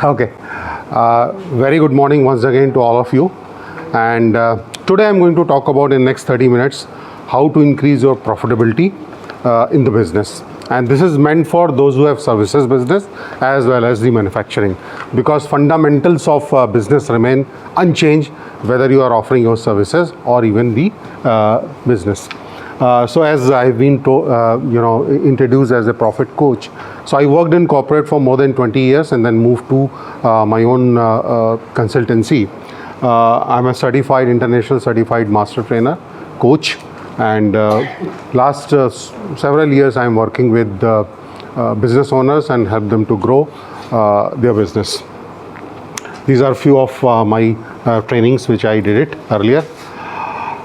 Okay. Very good morning once again to all of you. And today I'm going to talk about in next 30 minutes how to increase your profitability in the business. And this is meant for those who have services business as well as the manufacturing, because fundamentals of business remain unchanged whether you are offering your services or even the business. So as I've been introduced as a profit coach, so I worked in corporate for more than 20 years and then moved to my own consultancy. I'm a international certified master trainer, coach, and last several years I'm working with business owners and help them to grow their business. These are few of my trainings which I did it earlier.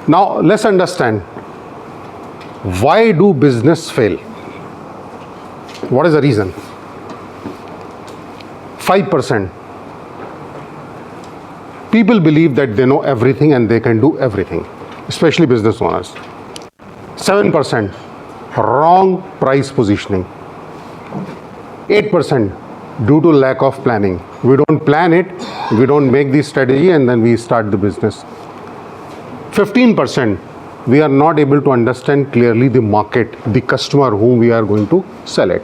Now let's understand, why do business fail? What is the reason? 5%. People believe that they know everything and they can do everything, especially business owners. 7%, wrong price positioning. 8%, due to lack of planning. We don't plan it, we don't make the strategy, and then we start the business. 15%, we are not able to understand clearly the market, the customer whom we are going to sell it.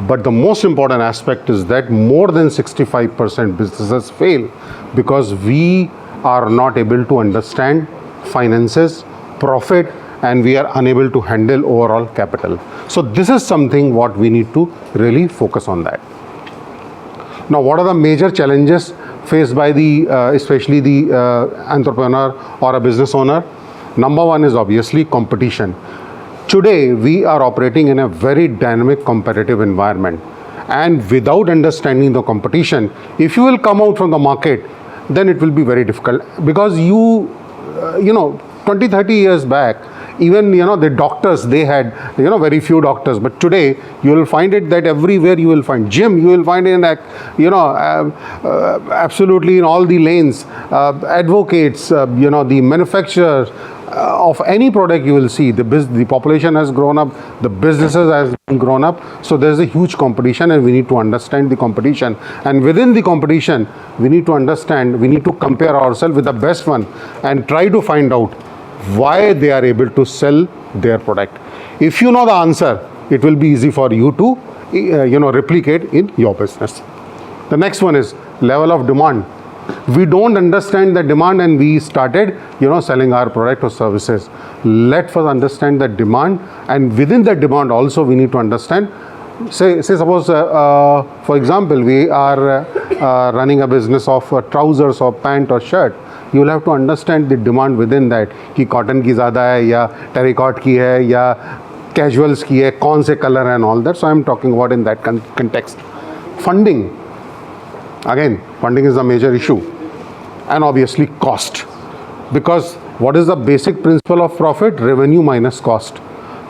But the most important aspect is that more than 65% businesses fail because we are not able to understand finances, profit, and we are unable to handle overall capital. So this is something what we need to really focus on that. Now, what are the major challenges faced by the especially the entrepreneur or a business owner? Number one is obviously competition. Today we are operating in a very dynamic competitive environment, and without understanding the competition, if you will come out from the market, then it will be very difficult, because you know 20-30 years back, even the doctors, they had very few doctors, but today you will find it that everywhere you will find gym, you will find in absolutely in all the lanes, advocates, the manufacturers of any product. You will see the population has grown up, the businesses has grown up, so there's a huge competition, and we need to understand the competition, and within the competition we need to understand, we need to compare ourselves with the best one and try to find out why they are able to sell their product. If you know the answer, it will be easy for you to replicate in your business. The next one is level of demand. We don't understand the demand and we started selling our product or services. Let us understand the demand, and within the demand also we need to understand. Say suppose for example we are running a business of trousers or pant or shirt. You will have to understand the demand within that, कि cotton की ज़्यादा है या terracotta की है या casuals की है, कौन से color and all that. So I am talking about in that context. Funding. Again, funding is a major issue, and obviously cost, because what is the basic principle of profit? Revenue minus cost.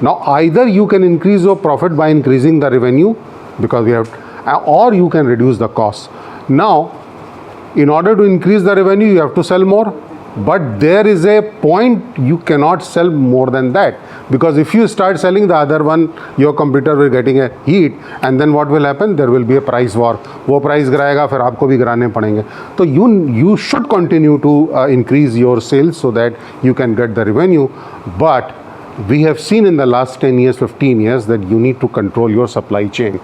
Now either you can increase your profit by increasing the revenue, because we have, or you can reduce the cost. Now in order to increase the revenue you have to sell more, but there is a point you cannot sell more than that, because if you start selling the other one, your competitor will getting a heat, and then what will happen? There will be a price war. वो price गिराएगा, फिर आपको भी गिराने पड़ेंगे. So you should continue to increase your sales so that you can get the revenue, but we have seen in the last 10 years, 15 years that you need to control your supply chain.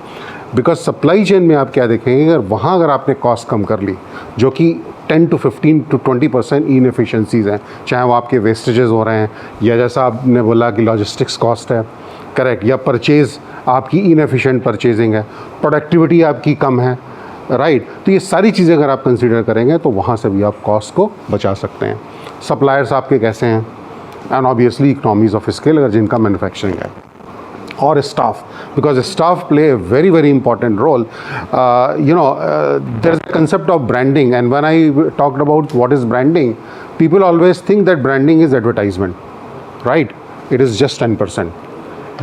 Because supply chain में आप क्या देखेंगे, अगर वहाँ अगर आपने cost कम कर ली, जो कि 10 to 15 to 20% इनएफिशिएंसीज हैं, चाहे वो आपके वेस्टेजेस हो रहे हैं या जैसा आपने बोला कि लॉजिस्टिक्स कॉस्ट है, करेक्ट, या परचेज़ आपकी इनएफिशिएंट परचेजिंग है, प्रोडक्टिविटी आपकी कम है, राइट. तो ये सारी चीज़ें अगर आप कंसीडर करेंगे तो वहाँ से भी आप कॉस्ट को बचा सकते हैं. सप्लायर्स आपके कैसे हैं, and obviously economies of scale अगर जिनका मैन्युफैक्चरिंग है, or staff, because staff play a very very important role. There's a concept of branding, and when I talked about what is branding, people always think that branding is advertisement, right? It is just 10%.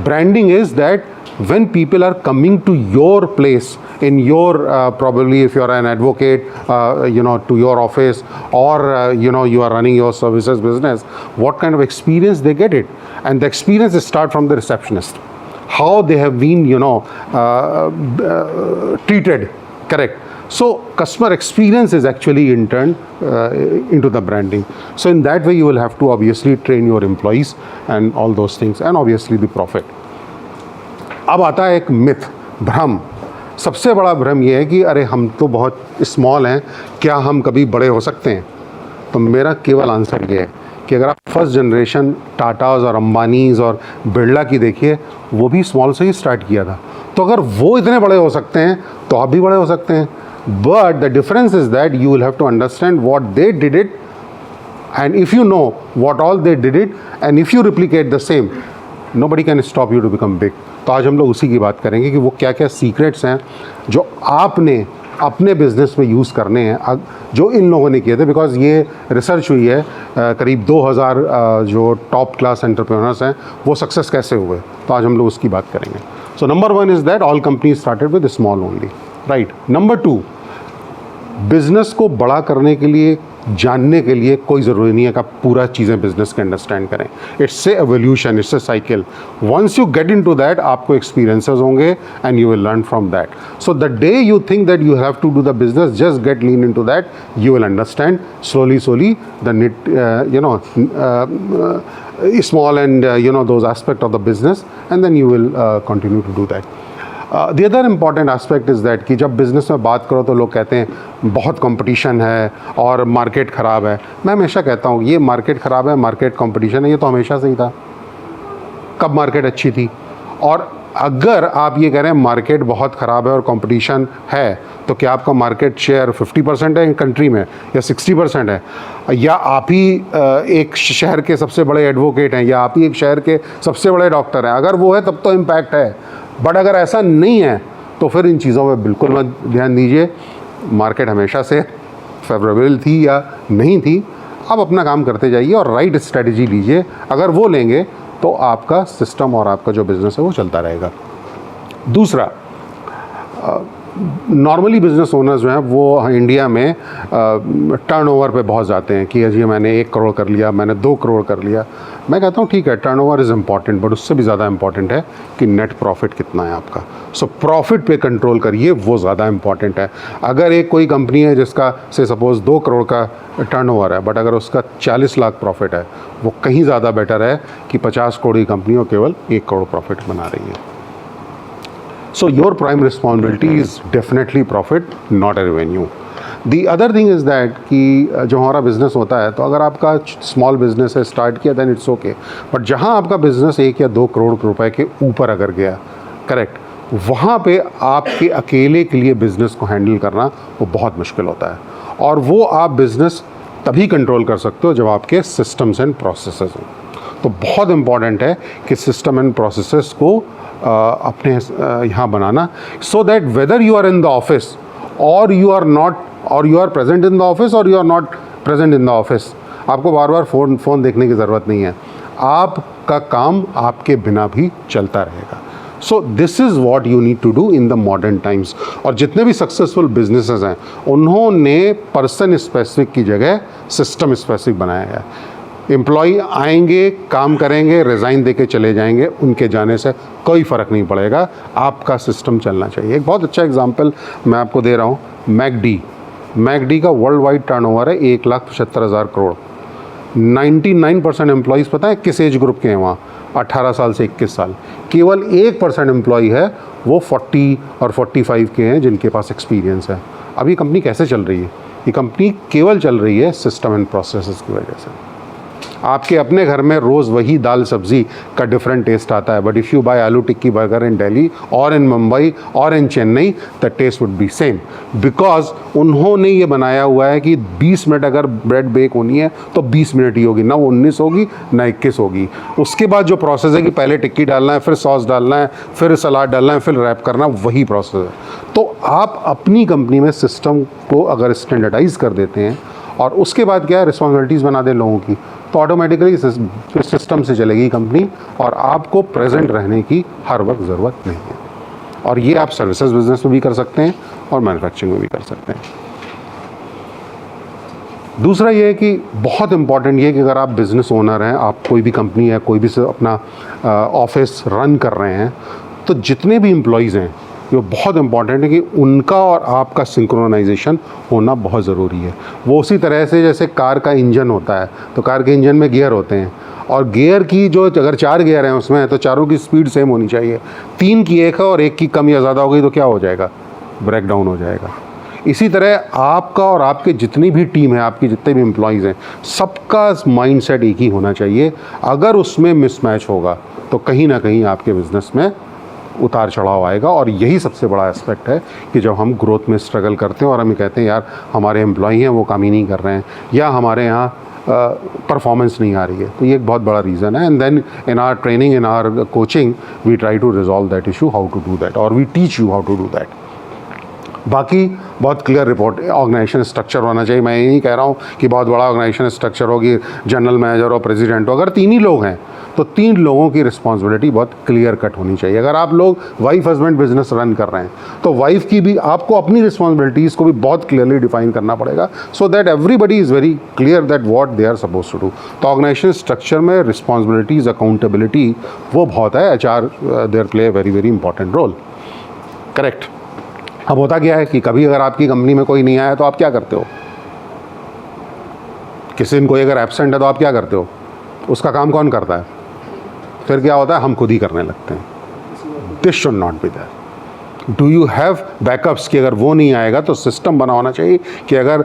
Branding is that when people are coming to your place, in your probably if you are an advocate, to your office, or you are running your services business, what kind of experience they get it, and the experience start from the receptionist, how they have been treated Correct. So customer experience is actually turned into the branding. So in that way you will have to obviously train your employees and all those things, and obviously the profit. अब आता है एक myth, भ्रम। सबसे बड़ा भ्रम ये है कि अरे हम तो बहुत स्मॉल हैं, क्या हम कभी बड़े हो सकते हैं? तो मेरा केवल आंसर ये है कि अगर आप फर्स्ट जनरेशन टाटाज और अंबानीज और बिरला की देखिए, वो भी स्मॉल से ही स्टार्ट किया था। तो अगर वो इतने बड़े हो सकते हैं तो आप भी बड़े हो सकते हैं। But the difference is that you will have to understand what they did it, and if you know what all they did it and if you replicate the same, nobody can stop you to become big. तो आज हम लोग उसी की बात करेंगे कि वो क्या क्या सीक्रेट्स हैं जो आपने अपने बिजनेस में यूज़ करने हैं, जो इन लोगों ने किए थे। बिकॉज ये रिसर्च हुई है, करीब 2000 जो टॉप क्लास एंटरप्रेन्योर्स हैं वो सक्सेस कैसे हुए। तो आज हम लोग उसकी बात करेंगे। So number 1 is that all companies started with small only, right. Number 2, business को बड़ा करने के लिए, जानने के लिए कोई ज़रूरी नहीं है कि आप पूरा चीज़ें बिजनेस के अंडरस्टैंड करें। It's a evolution, it's a cycle. Once you get into that, आपको एक्सपीरियंसेस होंगे and you will learn from that. So the day you think that you have to do the business, just get lean into that, you will understand slowly the small and those aspect of the business, and then you will continue to do that. The other important aspect is that कि जब business में बात करो तो लोग कहते हैं बहुत कंपटीशन है और मार्केट ख़राब है। मैं हमेशा कहता हूँ ये मार्केट ख़राब है, मार्केट कंपटीशन है, ये तो हमेशा से ही था। कब मार्केट अच्छी थी? और अगर आप ये कह रहे हैं मार्केट बहुत ख़राब है और कंपटीशन है, तो क्या आपका मार्केट शेयर 50% है कंट्री में या 60% है? या आप ही एक शहर के सबसे बड़े एडवोकेट हैं, या आप ही एक शहर के सबसे बड़े डॉक्टर हैं? अगर वो है तब तो इम्पैक्ट है, बट अगर ऐसा नहीं है तो फिर इन चीज़ों पर बिल्कुल मत ध्यान दीजिए। मार्केट हमेशा से फेवरेबल थी या नहीं थी, आप अपना काम करते जाइए और राइट स्ट्रेटजी लीजिए। अगर वो लेंगे तो आपका सिस्टम और आपका जो बिज़नेस है वो चलता रहेगा। दूसरा, नॉर्मली बिज़नेस ओनर्स जो हैं वो इंडिया में टर्नओवर पे बहुत जाते हैं कि जी मैंने 1 करोड़ कर लिया, मैंने 2 करोड़ कर लिया। मैं कहता हूँ ठीक है, टर्नओवर इज़ इम्पॉर्टेंट, बट उससे भी ज़्यादा इम्पॉर्टेंट है कि नेट प्रॉफिट कितना है आपका। सो प्रॉफिट पे कंट्रोल करिए, वो ज़्यादा इम्पॉर्टेंट है। अगर एक कोई कंपनी है जिसका से सपोज़ 2 करोड़ का टर्नओवर है, बट अगर उसका 40 लाख प्रॉफिट है, वो कहीं ज़्यादा बेटर है कि 50 करोड़ की कंपनी और केवल 1 करोड़ प्रॉफिट बना रही है। So your prime responsibility is definitely profit, not a revenue. The other thing is that कि जो हमारा बिज़नेस होता है, तो अगर आपका स्मॉल बिज़नेस है, स्टार्ट किया, दैन इट्स ओके। बट जहाँ आपका बिज़नेस 1 या 2 करोड़ रुपए के ऊपर अगर गया, करेक्ट, वहाँ पे आपके अकेले के लिए बिज़नेस को हैंडल करना वो बहुत मुश्किल होता है। और वो आप बिज़नेस तभी कंट्रोल कर सकते हो जब आपके सिस्टम्स एंड प्रोसेसेस हों। तो बहुत इम्पॉर्टेंट है कि सिस्टम एंड प्रोसेसेस को अपने यहाँ बनाना, so that whether you are in the office और यू आर नॉट, और you are present in the office और you are not present in the office, आपको बार बार फ़ोन देखने की ज़रूरत नहीं है। आपका काम आपके बिना भी चलता रहेगा। So this is what you need to do in the modern times. और जितने भी सक्सेसफुल बिजनेसेस हैं, उन्होंने पर्सन स्पेसिफिक की जगह सिस्टम स्पेसिफिक बनाया है। एम्प्लॉई आएंगे, काम करेंगे, रिज़ाइन देके चले जाएंगे, उनके जाने से कोई फ़र्क नहीं पड़ेगा, आपका सिस्टम चलना चाहिए। एक बहुत अच्छा एग्जांपल मैं आपको दे रहा हूँ, मैकडी का वर्ल्ड वाइड टर्नओवर है 1,75,000 करोड़। 99% एम्प्लॉयज़ पता है किस एज ग्रुप के हैं वहाँ? 18 साल से 21 साल। केवल 1% एम्प्लॉई है वो 40 और 45 के हैं जिनके पास एक्सपीरियंस है। अब ये कंपनी कैसे चल रही है? ये कंपनी केवल चल रही है सिस्टम एंड प्रोसेसेस की वजह से। आपके अपने घर में रोज़ वही दाल सब्ज़ी का डिफरेंट टेस्ट आता है, बट इफ़ यू बाय आलू टिक्की बर्गर इन दिल्ली और इन मुंबई और in Chennai, the test would be same, because उन्होंने ये बनाया हुआ है कि 20 मिनट अगर ब्रेड बेक होनी है तो 20 मिनट ही होगी, ना 19 होगी ना 21 होगी। उसके बाद जो प्रोसेस है कि पहले टिक्की डालना है, फिर सॉस डालना है, फिर सलाद डालना है, फिर रैप करना, वही प्रोसेस है। तो आप अपनी कंपनी में सिस्टम को अगर स्टैंडर्डाइज कर देते हैं और उसके बाद क्या है, रिस्पॉन्सिबिलिटीज़ बना दें लोगों की, तो ऑटोमेटिकली सिस्टम से चलेगी कंपनी और आपको प्रेजेंट रहने की हर वक्त ज़रूरत नहीं है। और ये आप सर्विसेज बिजनेस में भी कर सकते हैं और मैन्युफैक्चरिंग में भी कर सकते हैं। दूसरा ये है कि बहुत इम्पॉर्टेंट ये है कि अगर आप बिज़नेस ओनर हैं, आप कोई भी कंपनी है, कोई भी अपना ऑफिस रन कर रहे हैं, तो जितने भी एम्प्लॉयज़ हैं ये बहुत इंपॉर्टेंट है कि उनका और आपका सिंक्रोनाइजेशन होना बहुत ज़रूरी है। वो उसी तरह से जैसे कार का इंजन होता है, तो कार के इंजन में गियर होते हैं, और गियर की जो अगर 4 गियर हैं उसमें, तो चारों की स्पीड सेम होनी चाहिए। 3 की एक है और एक की कम या ज़्यादा हो गई तो क्या हो जाएगा, ब्रेक डाउन हो जाएगा। इसी तरह आपका और आपके जितनी भी टीम है, आपके जितने भी एम्प्लॉयज़ हैं, सबका माइंडसेट एक ही होना चाहिए। अगर उसमें मिसमैच होगा तो कहीं ना कहीं आपके बिज़नेस में उतार चढ़ाव आएगा। और यही सबसे बड़ा एस्पेक्ट है कि जब हम ग्रोथ में स्ट्रगल करते हैं और हम कहते हैं यार हमारे एम्प्लॉई हैं वो काम ही नहीं कर रहे हैं, या हमारे यहाँ परफॉर्मेंस नहीं आ रही है, तो ये एक बहुत बड़ा रीज़न है। And then in our training, in our coaching, we try to resolve that issue, how to do that, और we teach you how to do that. बाकी बहुत क्लियर रिपोर्ट ऑर्गेनाइजेशन स्ट्रक्चर होना चाहिए। मैं ये नहीं कह रहा हूँ कि बहुत बड़ा ऑर्गेनाइजेशन स्ट्रक्चर होगी, जनरल मैनेजर और प्रेसिडेंट हो। अगर 3 ही लोग हैं तो 3 लोगों की रिस्पॉन्सिबिलिटी बहुत क्लियर कट होनी चाहिए। अगर आप लोग वाइफ हस्बैंड बिजनेस रन कर रहे हैं तो वाइफ की भी, आपको अपनी रिस्पॉन्सिबिलिटीज़ को भी बहुत क्लियरली डिफाइन करना पड़ेगा, so that everybody is very clear that what they are suppose to do. तो ऑर्गेनाइजेशन स्ट्रक्चर में रिस्पॉन्सिबिलिटीज़, अकाउंटेबिलिटी वो बहुत है। HR their play a very very important role. Correct. अब होता क्या है कि कभी अगर आपकी कंपनी में कोई नहीं आया तो आप क्या करते हो, किसी दिन कोई अगर एब्सेंट है तो आप क्या करते हो, उसका काम कौन करता है, फिर क्या होता है, हम खुद ही करने लगते हैं। This should not be there. Do you have backups कि अगर वो नहीं आएगा तो सिस्टम बना होना चाहिए कि अगर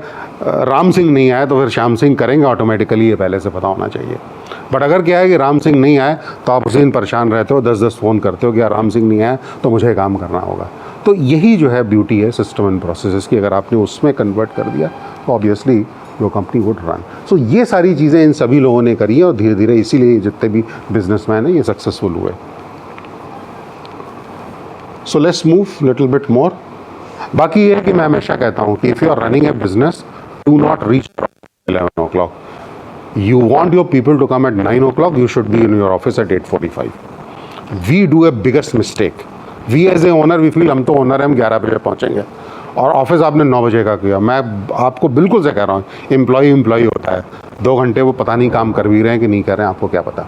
राम सिंह नहीं आए तो फिर श्याम सिंह करेंगे ऑटोमेटिकली, ये पहले से पता होना चाहिए। बट अगर क्या है कि राम सिंह नहीं आए तो आप उसी दिन परेशान रहते हो, 10-10 फ़ोन करते हो कि यार राम सिंह नहीं आया तो मुझे काम करना होगा। तो यही जो है ब्यूटी है सिस्टम एंड प्रोसेसेस की। अगर आपने उसमें कन्वर्ट कर दिया तो obviously your company would run. So ये सारी चीज़ें इन सभी लोगों ने करी है और धीरे धीरे इसीलिए जितने भी बिजनेसमैन हैं ये सक्सेसफुल हुए। So let's move little bit more. बाकी ये है कि मैं हमेशा कहता हूँ कि if you are running a business, do not reach 11 o'clock. You want your people to come at 9 o'clock, you should be in your office at 8:45. We do a biggest mistake. We as a owner, we feel हम तो owner हैं, हम 11 बजे पहुँचेंगे, और office आपने 9 बजे का किया। मैं आपको बिल्कुल से कह रहा हूँ, एम्प्लॉय होता है, 2 घंटे वो पता नहीं काम कर भी रहे हैं कि नहीं कर रहे हैं, आपको क्या पता।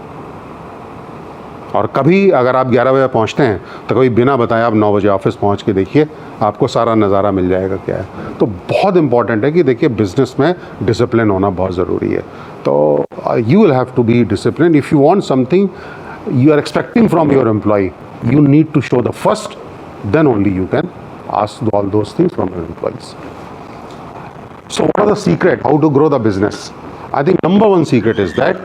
और कभी अगर आप 11 बजे पहुंचते हैं तो कभी बिना बताए आप 9 बजे ऑफिस पहुंच के देखिए, आपको सारा नज़ारा मिल जाएगा क्या है। तो बहुत इंपॉर्टेंट है कि देखिए बिजनेस में डिसिप्लिन होना बहुत ज़रूरी है। तो you will have to be discipline. If you want something you are expecting from your employee, you need to show the first, then only you can ask all those things from your employees. So what are the secret how to grow the business? I think number one secret is that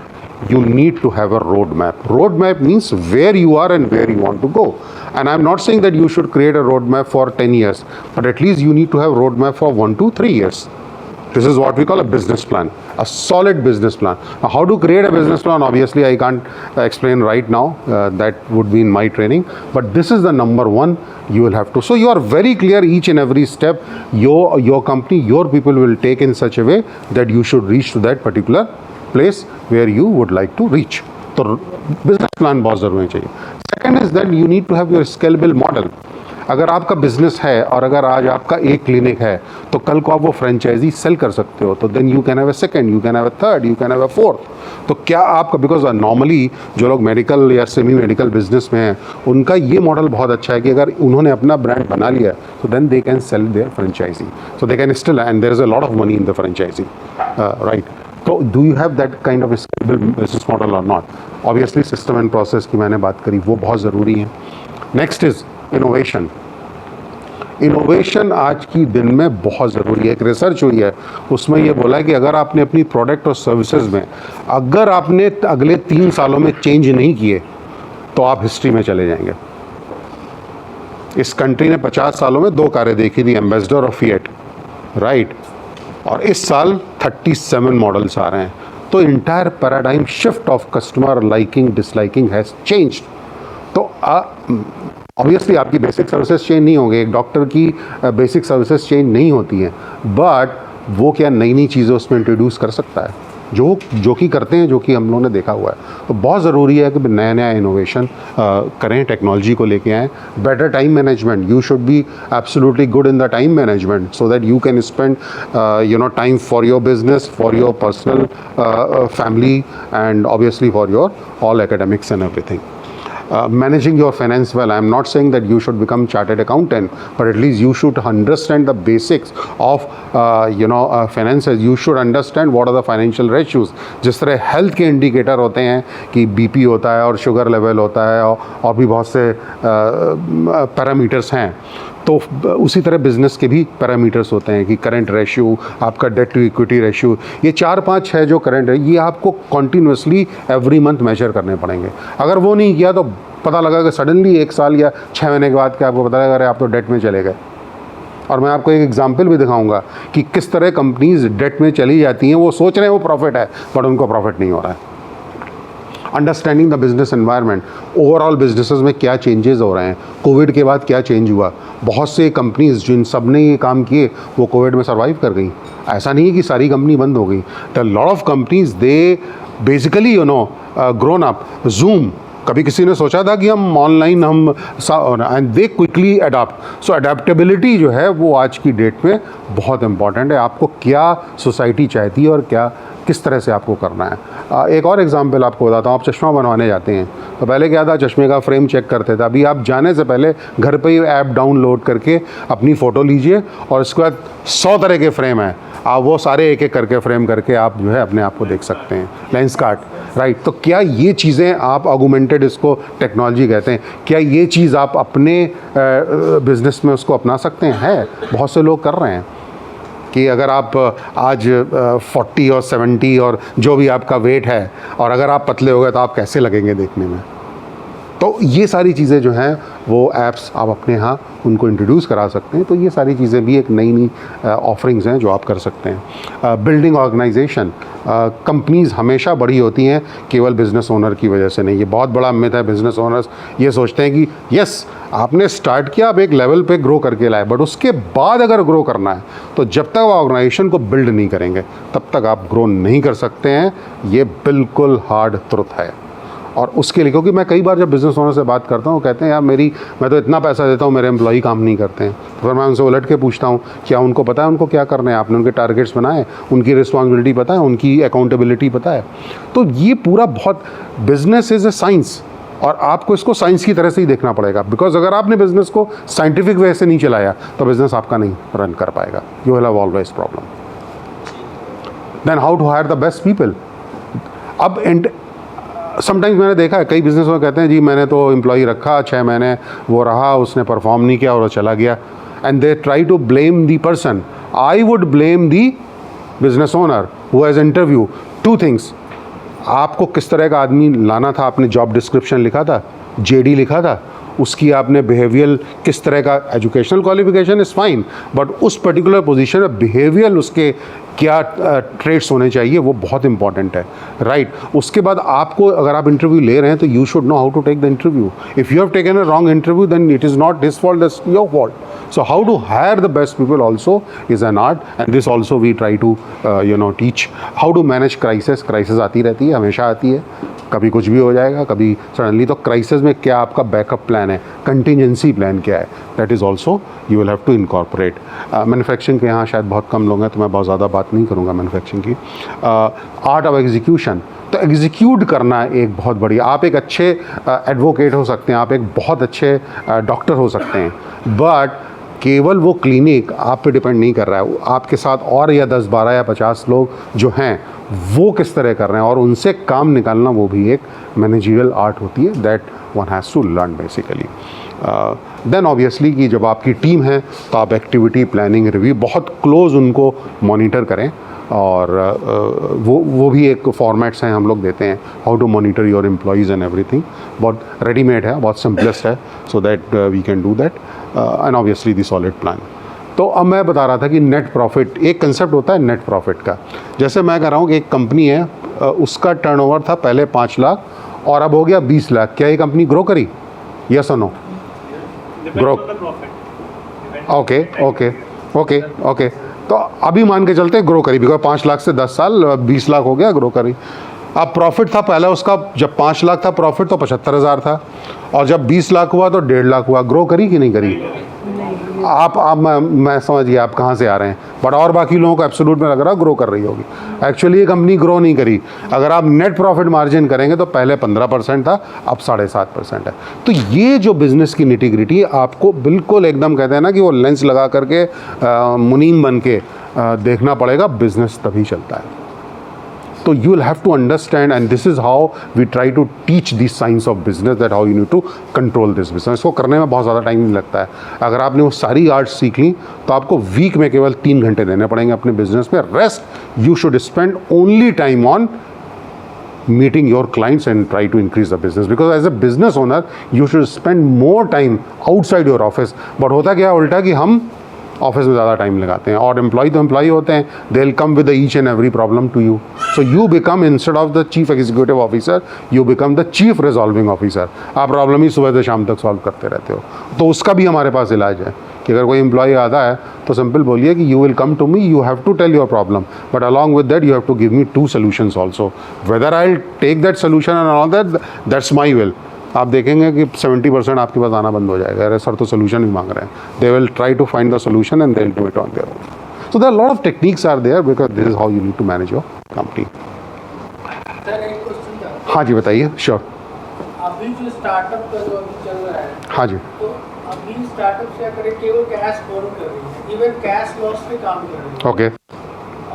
you need to have a roadmap. Roadmap means where you are and where you want to go. And I'm not saying that you should create a roadmap for 10 years, but at least you need to have a roadmap for 1 to 3 years. This is what we call a business plan, a solid business plan. Now, how to create a business plan, obviously I can't explain right now, that would be in my training, but this is the number one you will have to. So you are very clear each and every step your company, your people will take in such a way that you should reach to that particular place where you would like to reach. So business plan बहुत ज़रूरी चाहिए. Second is that you need to have your scalable model. अगर आपका business है और अगर आज आपका एक क्लिनिक है तो कल को आप वो फ्रेंचाइजी सेल कर सकते हो, तो then you can have a second, you can have a third, you can have a fourth. तो क्या आपका, बिकॉज नॉर्मली जो लोग मेडिकल या सेमी मेडिकल बिजनेस में हैं उनका ये मॉडल बहुत अच्छा है कि अगर उन्होंने अपना ब्रांड बना लिया तो then they can sell their franchise, so they can still, and there is a lot of money in the franchise, right. तो do you have that kind of scalable business model और not? Obviously system and process की मैंने बात करी, वो बहुत ज़रूरी है। Next is innovation. इनोवेशन आज की दिन में बहुत ज़रूरी है। एक रिसर्च हुई है उसमें ये बोला है कि अगर आपने अपनी प्रोडक्ट और सर्विसेज में अगर आपने अगले 3 सालों में चेंज नहीं किए तो आप हिस्ट्री में चले जाएंगे। इस कंट्री ने 50 सालों में 2 कारें देखी थी, एम्बेसडर और फिएट, राइट, और इस साल 37 मॉडल्स आ रहे हैं। तो entire paradigm shift of customer liking disliking has changed. तो ऑब्वियसली आपकी बेसिक सर्विसेज चेंज नहीं होंगे, एक डॉक्टर की बेसिक सर्विसेज चेंज नहीं होती हैं, बट वो क्या नई नई चीज़ें उसमें इंट्रोड्यूस कर सकता है जो कि करते हैं, जो कि हम लोगों ने देखा हुआ है। तो बहुत ज़रूरी है कि नया नया इनोवेशन करें, टेक्नोलॉजी को लेके आएँ। Better time management, you should be absolutely good in the time management so that you can spend time for your business, for your personal family, and obviously for your all academics and everything. managing your finance well. I am not saying that you should become chartered accountant, but at least you should understand the basics of finances. You should understand what are the financial ratios. जिस तरह health के indicator होते हैं कि BP होता है और sugar level होता है और भी बहुत से पैरामीटर्स हैं, तो उसी तरह बिज़नेस के भी पैरामीटर्स होते हैं कि करंट रेशियो, आपका डेट टू इक्विटी रेशियो, ये 4-5 जो करंट है, ये आपको कॉन्टीन्यूसली एवरी मंथ मेजर करने पड़ेंगे. अगर वो नहीं किया तो पता लगा कि सडनली 1 साल या 6 महीने के बाद क्या आपको पता लगा अरे आप तो डेट में चले गए. और मैं आपको एक एग्जांपल भी दिखाऊंगा कि किस तरह कंपनीज डेट में चली जाती हैं. वो सोच रहे हैं वो प्रॉफिट है, बट उनको प्रॉफिट नहीं हो रहा है. Understanding the business environment, overall businesses में क्या चेंजेस हो रहे हैं, कोविड के बाद क्या चेंज हुआ. बहुत से कंपनीज जिन सब ने ये काम किए वो कोविड में सर्वाइव कर गई. ऐसा नहीं है कि सारी कंपनी बंद हो गई. The lot of companies they basically grown up. Zoom, कभी किसी ने सोचा था कि हम online and they quickly adapt. So adaptability जो है वो आज की डेट में बहुत इंपॉर्टेंट है. आपको क्या सोसाइटी चाहती है और क्या किस तरह से आपको करना है. एक और एग्जांपल आपको बताता हूँ. आप चश्मा बनवाने जाते हैं तो पहले क्या था, चश्मे का फ्रेम चेक करते थे. अभी आप जाने से पहले घर पे ही ऐप डाउनलोड करके अपनी फ़ोटो लीजिए और उसके बाद 100 तरह के फ्रेम हैं, आप वो सारे एक एक करके फ्रेम करके आप जो है अपने आप को देख सकते हैं. Lens cart, right. तो क्या ये चीज़ें आप ऑगमेंटेड, इसको टेक्नोलॉजी कहते हैं, क्या ये चीज़ आप अपने बिज़नेस में उसको अपना सकते हैं? है, बहुत से लोग कर रहे हैं कि अगर आप आज 40 और 70 और जो भी आपका वेट है और अगर आप पतले हो गए तो आप कैसे लगेंगे देखने में. तो ये सारी चीज़ें जो हैं वो ऐप्स आप अपने यहाँ उनको इंट्रोड्यूस करा सकते हैं. तो ये सारी चीज़ें भी एक नई ऑफरिंग्स हैं जो आप कर सकते हैं. बिल्डिंग ऑर्गेनाइजेशन, कंपनीज़ हमेशा बड़ी होती हैं केवल बिज़नेस ओनर की वजह से नहीं. ये बहुत बड़ा मिथ है. बिज़नेस ओनर्स ये सोचते हैं कि यस आपने स्टार्ट किया, आप एक लेवल पे ग्रो करके लाए, बट उसके बाद अगर ग्रो करना है तो जब तक आप ऑर्गेनाइजेशन को बिल्ड नहीं करेंगे तब तक आप ग्रो नहीं कर सकते हैं. ये बिल्कुल हार्ड ट्रुथ है. और उसके लिए, क्योंकि मैं कई बार जब बिज़नेस ओनर से बात करता हूँ, कहते हैं यार मैं तो इतना पैसा देता हूँ, मेरे एम्प्लॉई काम नहीं करते हैं. तो फिर मैं उनसे उलट के पूछता हूँ क्या उनको पता है उनको क्या करना है? आपने उनके टारगेट्स बनाए, उनकी रिस्पॉन्सिबिलिटी पता है, उनकी अकाउंटेबिलिटी पता है? तो ये पूरा बहुत, बिजनेस इज़ ए साइंस और आपको इसको साइंस की तरह से ही देखना पड़ेगा. बिकॉज अगर आपने बिज़नेस को साइंटिफिक वे से नहीं चलाया तो बिज़नेस आपका नहीं रन कर पाएगा. You will have always problem. Then how to hire the best people. अब समटाइम्स मैंने देखा है कई बिजनेस में कहते हैं जी मैंने तो एम्प्लॉई रखा 6 महीने, वो रहा, उसने परफॉर्म नहीं किया और वो चला गया. And they try to blame the person. I would blame the business owner who has interview. 2 things, आपको किस तरह का आदमी लाना था, आपने जॉब डिस्क्रिप्शन लिखा था, जेडी लिखा था, उसकी आपने बिहेवियल किस तरह का, educational qualification is fine, but उस पर्टिकुलर पोजीशन में बिहेवियल उसके क्या ट्रेड्स होने चाहिए वो बहुत इंपॉर्टेंट है. राइट. उसके बाद आपको, अगर आप इंटरव्यू ले रहे हैं तो you should know how to take the interview. If you have taken a wrong interview then it is not his fault, that's your fault. So how to hire the best people also is an art, and this also we try to teach. How to manage crisis. Crisis आती रहती है, हमेशा आती है, कभी कुछ भी हो जाएगा, कभी सडनली. तो क्राइसिस में क्या आपका बैकअप प्लान है, कंटिजेंसी प्लान क्या है, that is also you will have to incorporate. Manufacturing के यहाँ शायद बहुत कम लोग हैं तो मैं बहुत ज़्यादा बात नहीं करूँगा मैन्युफैक्चरिंग की. आर्ट ऑफ एग्जीक्यूशन, तो एग्जीक्यूट करना एक बहुत बड़ी. आप एक अच्छे एडवोकेट हो सकते हैं, आप एक बहुत अच्छे डॉक्टर हो सकते हैं, बट केवल वो क्लिनिक आप पे डिपेंड नहीं कर रहा है. आपके साथ और या 10, 12 या 50 लोग जो हैं वो किस तरह कर रहे हैं और उनसे काम निकालना, वो भी एक मैनेजरियल आर्ट होती है. That one has to learn basically. Then obviously कि जब आपकी टीम है तो आप एक्टिविटी प्लानिंग रिव्यू बहुत क्लोज उनको मॉनिटर करें. और वो भी एक फॉर्मेट्स हैं हम लोग देते हैं, how to monitor your employees and everything. बहुत रेडीमेड है, बहुत सिंपलेस्ट है, so that we can do that. And obviously the solid plan. तो अब मैं बता रहा था कि नेट प्रॉफिट, एक कंसेप्ट होता है नेट प्रॉफिट का. जैसे मैं कह रहा हूँ कि एक कंपनी है, उसका टर्नओवर था पहले 5 लाख और अब हो गया 20 लाख. क्या ये कंपनी ग्रो करी? यस और no? Grow. Okay okay okay okay. तो अभी मान के चलते ग्रो करी, बिकॉज 5 लाख से 10 साल 20 लाख हो गया, ग्रो करी. अब प्रॉफिट था पहले उसका, जब 5 लाख था प्रॉफिट तो 75,000 था, और जब 20 लाख हुआ तो 1.5 लाख हुआ. ग्रो करी कि नहीं करी? आप मैं समझ गया आप कहाँ से आ रहे हैं, बट और बाकी लोगों को एब्सोल्यूट में लग रहा है ग्रो कर रही होगी। एक्चुअली ये कंपनी ग्रो नहीं करी। अगर आप नेट प्रॉफिट मार्जिन करेंगे तो पहले 15% था, अब 7.5% है। तो ये जो बिज़नेस की निटी-ग्रिटी आपको बिल्कुल एकदम कहते हैं ना कि वो लेंस लगा करके मुनीम बन के देखना पड़ेगा, बिज़नेस तभी चलता है। तो you will have to understand, and this is how we try to teach these science of business, that how you need to control this business। इसको करने में बहुत ज़्यादा टाइम नहीं लगता है। अगर आपने वो सारी आर्ट्स सीख ली तो आपको वीक में केवल 3 घंटे देने पड़ेंगे अपने बिजनेस में। Rest you should spend only time on meeting your clients and try to increase the business, because as a business owner you should spend more time outside your office। but होता क्या उल्टा कि हम office में ज़्यादा time लगाते हैं, और एम्प्लॉय तो एम्प्लॉय होते हैं, they will come with each and every problem to you. So you become, instead of the chief executive officer, you become the chief resolving officer. आप प्रॉब्लम ही सुबह से शाम तक सॉल्व करते रहते हो। तो उसका भी हमारे पास इलाज है कि अगर कोई एम्प्लॉय आता है तो सिंपल बोलिए कि you will come to me, you have to tell your problem, but along with that you have to give me 2 solutions also. Whether I will take that solution and all that, that's my will. आप देखेंगे कि 70% आपके पास आना बंद हो जाएगा। अरे sir तो सोल्यूशन ही मांग रहे हैं। They will try to find the solution and they will do it on their own. So there are lot of techniques are there, because this is how you need to manage your company. Sir एक question था। हाँ जी बताइए। Sure. अभी जो startup का जो अभी चल रहा है, हाँ जी। तो अभी स्टार्टअप क्या करे, केवल कैश बर्न कर रही है, इवन कैश लॉस पे काम कर रही है। ओके।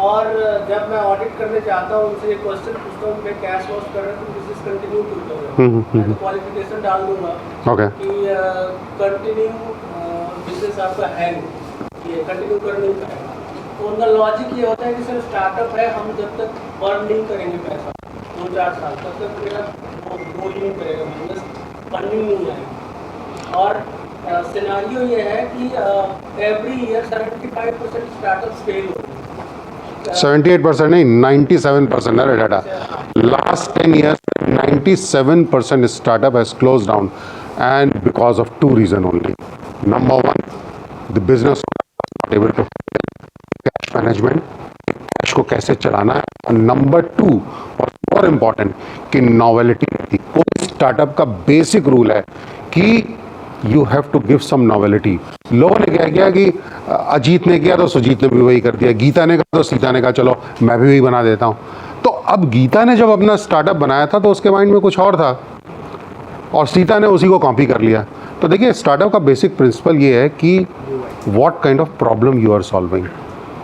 और जब मैं ऑडिट करने जाता हूँ उनसे एक क्वेश्चन पूछता हूँ, मैं कैश लॉस कर रहा हूँ तो बिजनेस कंटिन्यू क्यों कर रहा हूँ? मैं तो क्वालिफिकेशन डाल दूंगा ओके। कि कंटिन्यू बिजनेस आपका है नहीं, ये कंटिन्यू कर नहीं पाएगा। तो उनका लॉजिक ये होता है कि सर स्टार्टअप है, हम जब तक बर्न नहीं करेंगे पैसा 2-4 साल, तब तक मेरा ग्रो ही नहीं करेगा बिजनेस, फंडिंग नहीं आएगी। और सिनारियो ये है कि एवरी ईयर 75% स्टार्टअप फेल हो रहे हैं। 78% नहीं, 97% है data. Last 10 years 97% startup has closed down, and because of 2 reasons only. Number 1, the business was not able to cash management, cash को कैसे चलाना है। और नंबर 2 और मोर इम्पॉर्टेंट कि नॉवेलिटी थी। कोई स्टार्टअप का बेसिक रूल है कि you have to give some novelty. लोगों ने क्या किया कि अजीत ने किया तो सुजीत ने भी वही कर दिया, गीता ने कहा तो सीता ने कहा चलो मैं भी वही बना देता हूँ। तो अब गीता ने जब अपना स्टार्टअप बनाया था तो उसके माइंड में कुछ और था, और सीता ने उसी को कॉपी कर लिया। तो देखिए स्टार्टअप का बेसिक प्रिंसिपल ये है कि what kind of problem you are solving.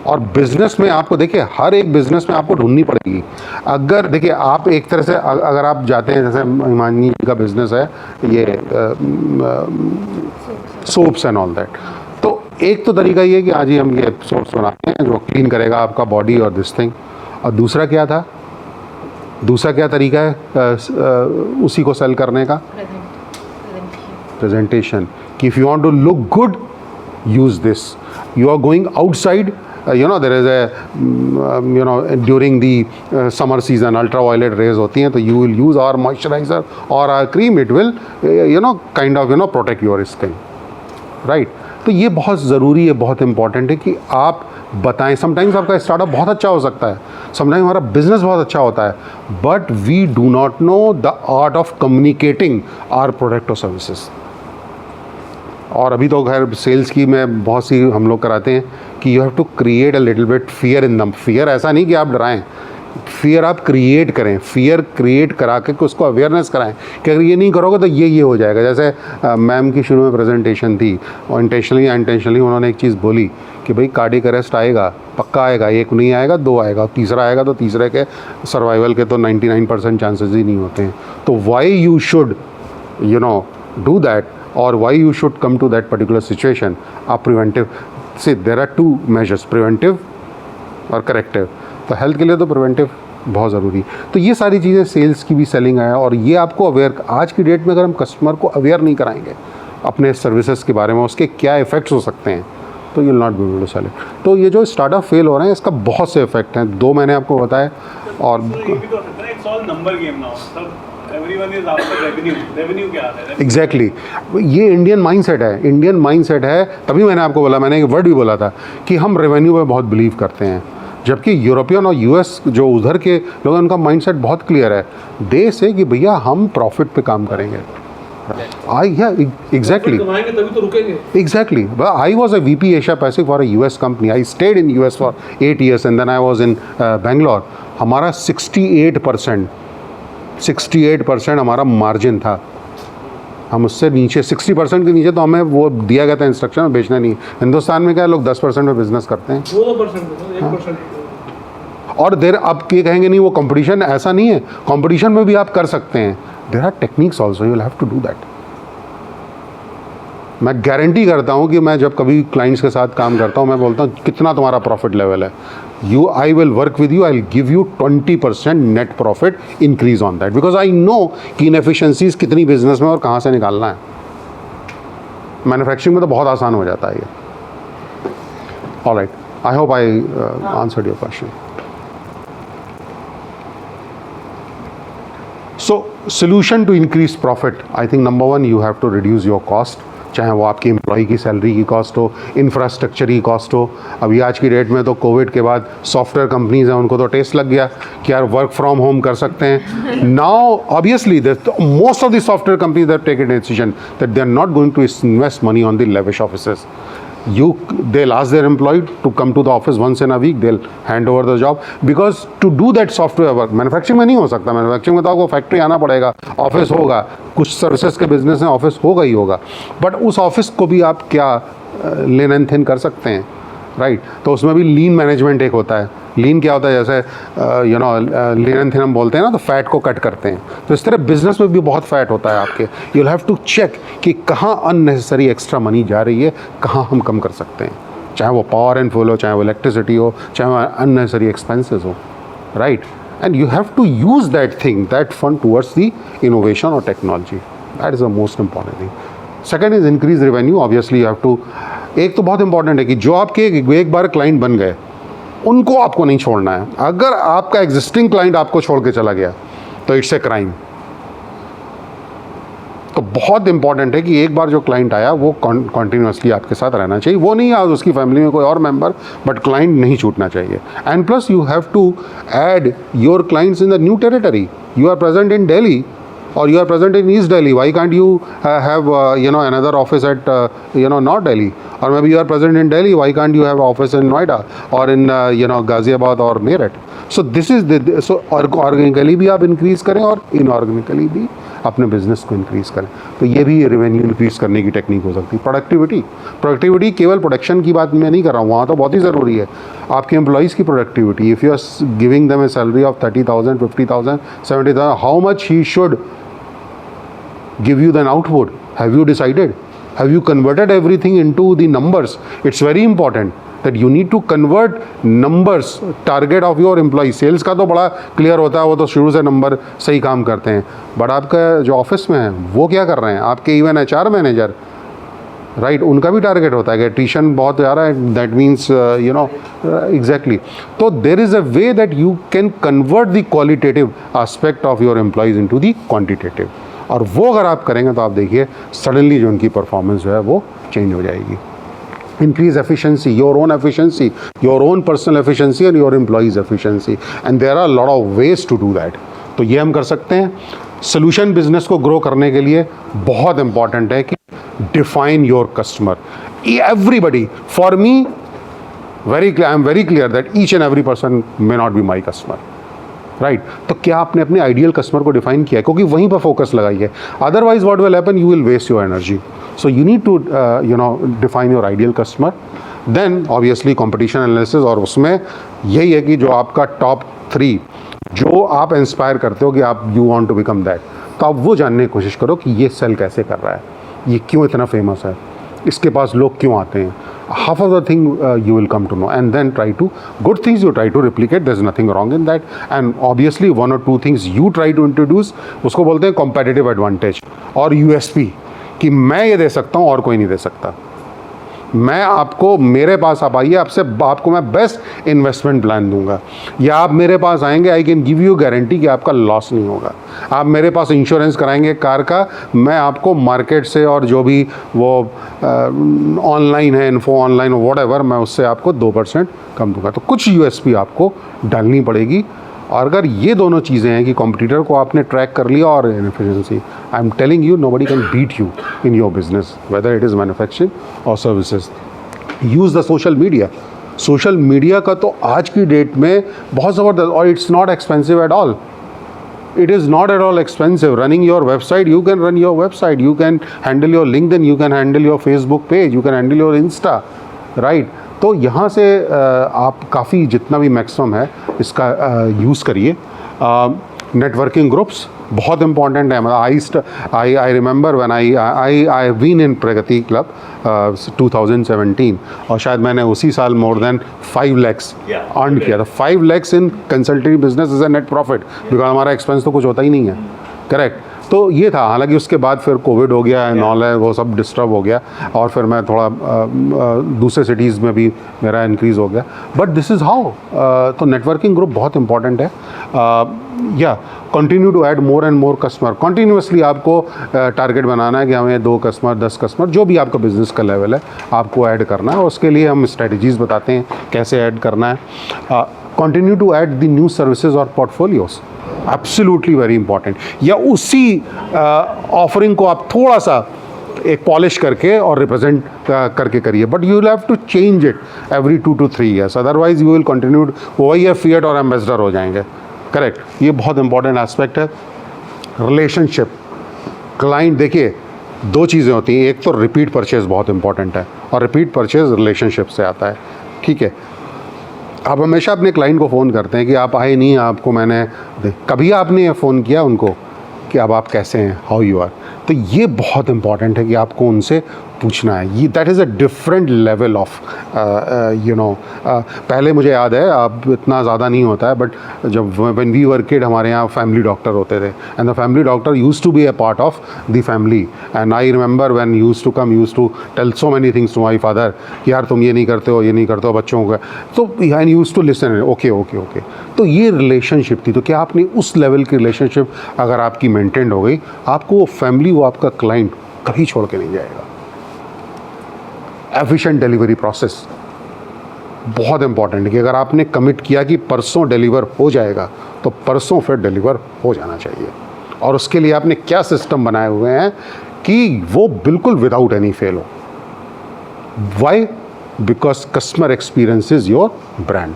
और बिजनेस में आपको देखिए हर एक बिजनेस में आपको ढूंढनी पड़ेगी। अगर देखिए आप एक तरह से अगर आप जाते हैं, जैसे हिमानी का बिजनेस है ये सोप्स एंड ऑल दैट, तो एक तो तरीका ये कि आज ही हम ये सोप्स बनाते हैं जो क्लीन करेगा आपका बॉडी और दिस थिंग। और दूसरा क्या था, दूसरा क्या तरीका है उसी को सेल करने का? प्रेजेंटेशन। कि if you want to look good use this. You are going outside, you know there is a you know during the summer season ultraviolet rays होती हैं, तो you will use our moisturizer or our cream, it will you know kind of you know protect your skin, right? तो ये बहुत ज़रूरी है, बहुत important है कि आप बताएं। समटाइम्स आपका स्टार्टअप बहुत अच्छा हो सकता है, समटाइम्स हमारा बिजनेस बहुत अच्छा होता है, but we do not know the art of communicating our product और सर्विसेज। और अभी तो खैर सेल्स की में बहुत सी हम लोग कराते हैं कि you have to create a little bit fear in them. Fear ऐसा नहीं कि आप डराएं, फियर आप क्रिएट करें, फियर क्रिएट करा के उसको अवेयरनेस कराएं कि अगर ये नहीं करोगे तो ये हो जाएगा। जैसे मैम की शुरू में प्रेजेंटेशन थी और इंटेंशनली या इंटेंशनली उन्होंने एक चीज़ बोली कि भाई कार्डियक अरेस्ट आएगा, पक्का आएगा, 1 नहीं आएगा 2 आएगा, तीसरा आएगा तो तीसरे के सर्वाइवल के तो 99% चांसेस ही नहीं होते हैं। तो why you should you know do that, or why you should come to that particular situation are preventive. See, there are 2 measures, preventive और corrective। तो हेल्थ के लिए तो प्रिवेंटिव बहुत ज़रूरी। तो ये सारी चीज़ें सेल्स की भी सेलिंग है, और ये आपको अवेयर, आज की डेट में अगर हम कस्टमर को अवेयर नहीं कराएंगे अपने सर्विसेज के बारे में, उसके क्या इफ़ेक्ट्स हो सकते हैं, तो you will not be able to sell it. तो ये जो स्टार्टअप फेल हो रहे हैं इसका बहुत से इफेक्ट हैं, 2 मैंने आपको बताए। और एग्जैक्टली ये इंडियन माइंडसेट है, इंडियन माइंडसेट है। तभी मैंने आपको बोला, मैंने एक वर्ड भी बोला था कि हम रेवेन्यू पे बहुत बिलीव करते हैं, जबकि यूरोपियन और यूएस जो उधर के लोग, उनका माइंडसेट बहुत क्लियर है। दे से कि भैया हम प्रॉफिट पे काम करेंगे, Exactly. कमाएंगे तभी तो रुकेंगे. Exactly. Well, I was a VP Asia Pacific for a US company. I stayed in US for 8 years and then I was in Bangalore. हमारा 68% हमारा मार्जिन था. हम उससे नीचे 60% के नीचे तो हमें वो दिया गया था इंस्ट्रक्शन में बेचना नहीं. हिंदुस्तान में क्या है, लोग 10% में बिजनेस करते हैं. 2% 1%. और देर अब ये कहेंगे नहीं वो कंपटीशन, ऐसा नहीं है. कंपटीशन में भी आप कर सकते हैं. There are techniques also, you will have to do that. मैं गारंटी करता हूँ कि मैं जब कभी क्लाइंट्स के साथ काम करता हूँ, मैं बोलता हूँ कितना तुम्हारा प्रॉफिट लेवल है. I will work with you, I will give you 20% net profit increase on that, because I know कि इनएफिशिएंसीज कितनी बिजनेस में और कहाँ से निकालना है. मैन्युफैक्चरिंग में तो बहुत आसान हो जाता है ये. Alright, I hope I answered your question. So solution to increase profit, I think number one, you have to reduce your cost. चाहे वो आपकी एम्प्लॉई की सैलरी की कॉस्ट हो, इंफ्रास्ट्रक्चर की कॉस्ट हो. अभी आज की डेट में तो कोविड के बाद सॉफ्टवेयर कंपनीज हैं, उनको तो टेस्ट लग गया कि यार वर्क फ्रॉम होम कर सकते हैं. Now obviously most of the software companies that take a decision that they are not going to invest money on the lavish offices. They'll ask their employee to come to the office once in a week. They'll hand over the job because to do that software work, manufacturing में नहीं हो सकता. Manufacturing में तो आपको factory आना पड़ेगा, office होगा. कुछ सर्विसेज के बिजनेस में ऑफिस होगा ही होगा, बट उस ऑफिस को भी आप क्या लेन एंड थिन कर सकते हैं, राइट. तो उसमें भी लीन मैनेजमेंट एक होता है. लीन क्या होता है, जैसे लीन एंड थिन हम बोलते हैं ना, तो फैट को कट करते हैं. तो इस तरह बिजनेस में भी बहुत फैट होता है आपके. You will have to check कि कहाँ अननेसेसरी एक्स्ट्रा मनी जा रही है, कहाँ हम कम कर सकते हैं. चाहे वो पावर एंड फ्यूल हो, चाहे वो इलेक्ट्रिसिटी हो, चाहे वो अननेसेसरी एक्सपेंसेस हो, right. And you have to use that thing, that fund towards the innovation और technology. That is the most important thing. Second is increase revenue. Obviously you have to, एक तो बहुत important है कि जो आपके एक बार क्लाइंट बन गए उनको आपको नहीं छोड़ना है. अगर आपका एग्जिस्टिंग क्लाइंट आपको छोड़ के चला गया तो इट्स ए क्राइम. तो बहुत इंपॉर्टेंट है कि एक बार जो क्लाइंट आया वो कॉन्टिन्यूसली आपके साथ रहना चाहिए. वो नहीं आज उसकी फैमिली में कोई और मेंबर, बट क्लाइंट नहीं छूटना चाहिए. And plus you have to add your clients in the new territory. You are present in Delhi or you are present in East Delhi, why can't you have another office at North Delhi? Or maybe you are present in Delhi, why can't you have office in Noida or in Ghaziabad or Meerut? So this is so organically भी आप increase करें और inorganically भी अपने business को increase करें. तो ये भी रेवेन्यू इंक्रीज करने की टेक्निक हो सकती है. प्रोडक्टिविटी केवल प्रोडक्शन की बात मैं नहीं कर रहा हूँ, वहाँ तो बहुत ही ज़रूरी है. आपके एम्प्लॉइज़ की productivity, if you are giving them a salary of 30,000, 50,000, 70,000, how much he should give you the output? Have you decided? Have you converted everything into the numbers? It's very important that you need to convert numbers, target of your employee. Sales का तो बड़ा clear होता है, वो तो शुरू से number सही काम करते हैं. बट आपका जो ऑफिस में है वो क्या कर रहे हैं, आपके इवन HR मैनेजर, राइट, उनका भी टारगेट होता है कि एट्रिशन बहुत जा रहा है. That means exactly. तो there is a way that you can convert the qualitative aspect of your employees into the quantitative. और वो अगर आप करेंगे तो आप देखिए सडनली जो उनकी परफॉर्मेंस जो है वो चेंज हो जाएगी. Increase efficiency, your own personal efficiency and your employees efficiency, and there are lot of ways to do that. तो ये हम कर सकते हैं. सोल्यूशन बिजनेस को ग्रो करने के लिए बहुत इंपॉर्टेंट है कि define your customer. Everybody, for me I am very clear that each and every person may not be my customer, right. तो क्या आपने अपने आइडियल कस्टमर को डिफाइन किया है, क्योंकि वहीं पर फोकस लगाइए. Otherwise what will happen, you will waste your energy. So you need to define your ideal customer. Then obviously competition analysis, और उसमें यही है कि जो आपका टॉप 3 जो आप इंस्पायर करते हो कि आप you want to become that, तो आप वो जानने की कोशिश करो कि ये सेल कैसे कर रहा है, ये क्यों इतना फेमस है, इसके पास लोग क्यों आते हैं. half of the thing you will come to know, and then try to, good things you try to replicate, there's nothing wrong in that. And obviously 1 or 2 things you try to introduce, उसको बोलते हैं competitive advantage और USP, कि मैं ये दे सकता हूँ और कोई नहीं दे सकता. मैं आपको, मेरे पास आप आइए, आपको मैं बेस्ट इन्वेस्टमेंट प्लान दूंगा, या आप मेरे पास आएंगे, I can give you guarantee कि आपका लॉस नहीं होगा. आप मेरे पास इंश्योरेंस कराएंगे कार का, मैं आपको मार्केट से और जो भी वो ऑनलाइन है, इन्फो ऑनलाइन व्हाटएवर, मैं उससे आपको 2% कम दूंगा. तो कुछ USP आपको डालनी पड़ेगी. और अगर ये दोनों चीज़ें हैं कि कॉम्पिटिटर को आपने ट्रैक कर लिया और inefficiency, I am telling you nobody can beat you in your business whether it is manufacturing और services. Use the social media. Social media का तो आज की डेट में बहुत ज़बरदस्त, और it's not expensive at all. It is not at all expensive. Running your website, you can run your website, you can handle your LinkedIn, you can handle your Facebook page, you can handle your Insta, right? तो यहाँ से आप काफ़ी जितना भी maximum है इसका use करिए। नेटवर्किंग ग्रुप्स बहुत इंपॉर्टेंट है। मतलब I remember when I been in Pragati club 2017, और शायद मैंने उसी साल मोर देन 5 lakhs अर्न किया था। 5 lakhs in consulting business is a net profit, because हमारा एक्सपेंस तो कुछ होता ही नहीं है, करेक्ट। तो ये था। हालांकि उसके बाद फिर कोविड हो गया एंड ऑल है, वो सब डिस्टर्ब हो गया, और फिर मैं थोड़ा दूसरे सिटीज़ में भी मेरा इंक्रीज़ हो गया, बट दिस इज़ हाउ। तो नेटवर्किंग ग्रुप बहुत इंपॉर्टेंट है। या continue to add more and more customer. Continuously आपको टारगेट बनाना है कि हमें 2 कस्टमर 10 कस्टमर जो भी आपका बिज़नेस का लेवल है आपको ऐड करना है, और उसके लिए हम स्ट्रेटजीज़ बताते हैं कैसे ऐड करना है। Continue to add the new services और पोर्टफोलियोज़, एब्सोल्युटली वेरी इंपॉर्टेंट। या उसी ऑफरिंग को आप थोड़ा सा एक पॉलिश करके और रिप्रेजेंट करके करिए, but you will have to change it every 2 to 3 years, otherwise you will continue वही है फिएट और एम्बेसडर हो जाएंगे, करेक्ट। ये बहुत इंपॉर्टेंट एस्पेक्ट है। रिलेशनशिप क्लाइंट, देखिए 2 चीज़ें होती हैं, एक तो रिपीट परचेज बहुत इंपॉर्टेंट है, और रिपीट परचेज रिलेशनशिप से आता है, ठीक है। आप हमेशा अपने क्लाइंट को फ़ोन करते हैं कि आप आए नहीं, आपको मैंने कभी आपने फ़ोन किया उनको कि अब आप कैसे हैं, हाउ यू आर। तो ये बहुत इंपॉर्टेंट है कि आपको उनसे पूछना है। ये that is a different level of you know. पहले मुझे याद है, अब इतना ज़्यादा नहीं होता है, बट जब व्हेन वी वर किड हमारे यहाँ फैमिली डॉक्टर होते थे, and the family doctor used to be a part of the family, and I remember when used to tell so many things to my father कि यार तुम ये नहीं करते हो, ये नहीं करते हो बच्चों को, तो and used to listen, okay okay okay. तो ये रिलेशनशिप थी। तो क्या आपने उस लेवल की रिलेशनशिप अगर आपकी मेंटेन हो गई, आपको वो फैमिली, वो आपका क्लाइंट कभी छोड़ के नहीं जाएगा। एफिशिएंट डिलीवरी प्रोसेस बहुत इंपॉर्टेंट है कि अगर आपने कमिट किया कि परसों डिलीवर हो जाएगा, तो परसों फिर डिलीवर हो जाना चाहिए। और उसके लिए आपने क्या सिस्टम बनाए हुए हैं कि वो बिल्कुल विदाउट एनी फेल हो। Why? Because customer experience is your brand.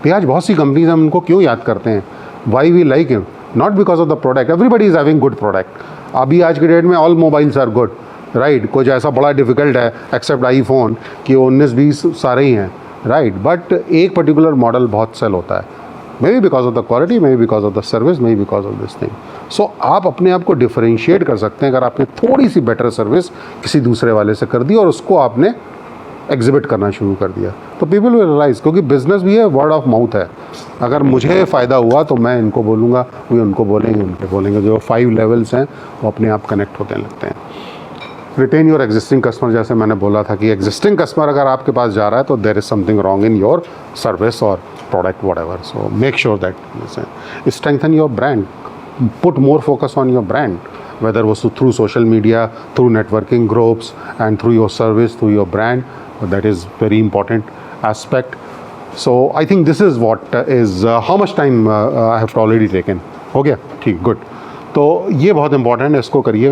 तो आज बहुत सी कंपनीज हम उनको क्यों याद करते हैं? Why we like him? Not because of the product, everybody is having good product. अभी आज के डेट में all mobiles are good, right. कुछ ऐसा बड़ा डिफ़िकल्ट है एक्सेप्ट आईफोन कि 19-20 सारे ही हैं, राइट। बट एक पर्टिकुलर मॉडल बहुत सेल होता है, maybe because of the quality, maybe because of the service, maybe because of this thing. So आप अपने आप को डिफरेंशिएट कर सकते हैं अगर आपने थोड़ी सी बेटर सर्विस किसी दूसरे वाले से कर दी और उसको आपने एग्जिबिट करना शुरू कर दिया, तो पीपल विल रियलाइज। क्योंकि बिजनेस भी है, वर्ड ऑफ माउथ है। अगर मुझे फ़ायदा हुआ तो मैं इनको बोलूँगा, वो उनको बोलेंगे, उनको बोलेंगे। जो 5 लेवल्स हैं वो अपने आप कनेक्ट होते लगते हैं। रिटेन योर एग्जिस्टिंग कस्टमर, जैसे मैंने बोला था कि एग्जिस्टिंग कस्टमर अगर आपके पास जा रहा है तो there is something wrong in your service और product, whatever. So make sure that strengthen your brand, put more focus on your brand, whether it was through social media, through networking groups, and through your service, through your brand. That is very important aspect. So I think this is what is how much time I have already taken. हो गया? ठीक, good. तो ये बहुत important है, इसको करिए।